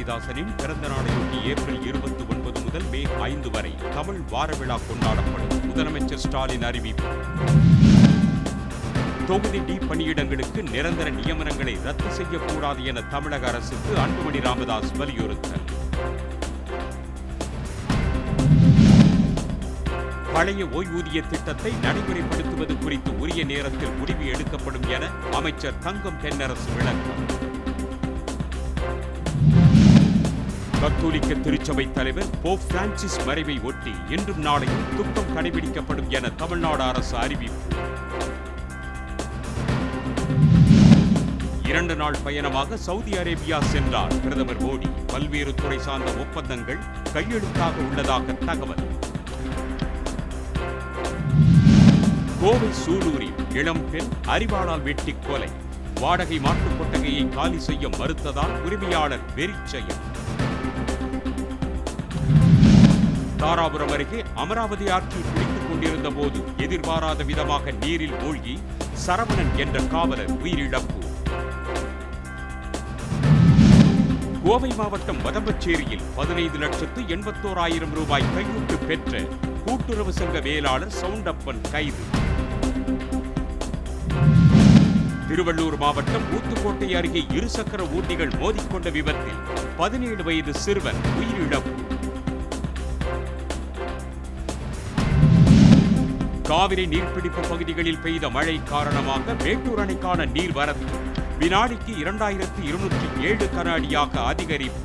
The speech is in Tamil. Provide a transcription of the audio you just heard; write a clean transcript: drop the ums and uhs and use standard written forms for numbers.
பாரதிதாசனின் பிறந்த நாளையொட்டி ஏப்ரல் 29 முதல் மே 5 வரை தமிழ் வார விழா கொண்டாடப்படும். முதலமைச்சர் ஸ்டாலின் அறிவிப்பு. தொகுதி டி பணியிடங்களுக்கு நிரந்தர நியமனங்களை ரத்து செய்யக்கூடாது என தமிழக அரசுக்கு அன்புமணி ராமதாஸ் வலியுறுத்தல். பழைய ஓய்வூதிய திட்டத்தை நடைமுறைப்படுத்துவது குறித்து உரிய நேரத்தில் முடிவு எடுக்கப்படும் என அமைச்சர் தங்கம் தென்னரசு விளக்கம். கத்தோலிக்க திருச்சபை தலைவர் போப் பிரான்சிஸ் மறைவை ஒட்டி இன்றும் நாளையும் துக்கம் கடைபிடிக்கப்படும் என தமிழ்நாடு அரசு அறிவிப்பு. 2 நாள் பயணமாக சவுதி அரேபியா சென்றார் பிரதமர் மோடி. பல்வேறு துறை சார்ந்த ஒப்பந்தங்கள் கையெழுத்தாக உள்ளதாக தகவல். கோவை சூலூரில் இளம் பெண் அரிவாளால் வெட்டி கொலை. வாடகை மாட்டுக் கொட்டகையை காலி செய்ய மறுத்ததால் உரிமையாளர் வெறிச்செயல். தாராபுரம் அருகே அமராவதி ஆற்றில் குளித்துக் கொண்டிருந்த போது எதிர்பாராத விதமாக நீரில் மூழ்கி சரவணன் என்ற காவலர் உயிரிழப்பு. கோவை மாவட்டம் வதம்பச்சேரியில் 15,81,000 ரூபாய் கையூட்டு பெற்ற கூட்டுறவு சங்க வேளாளர் சவுண்டப்பன் கைது. திருவள்ளூர் மாவட்டம் ஊத்துக்கோட்டை அருகே இருசக்கர ஊர்திகள் மோதிக்கொண்ட விபத்தில் 17 வயது சிறுவன் உயிரிழப்பு. காவிரி நீர்பிடிப்பு பகுதிகளில் பெய்த மழை காரணமாக மேட்டூர் அணைக்கான நீர்வரத்து வினாடிக்கு 2207 கன அடியாக அதிகரிப்பு.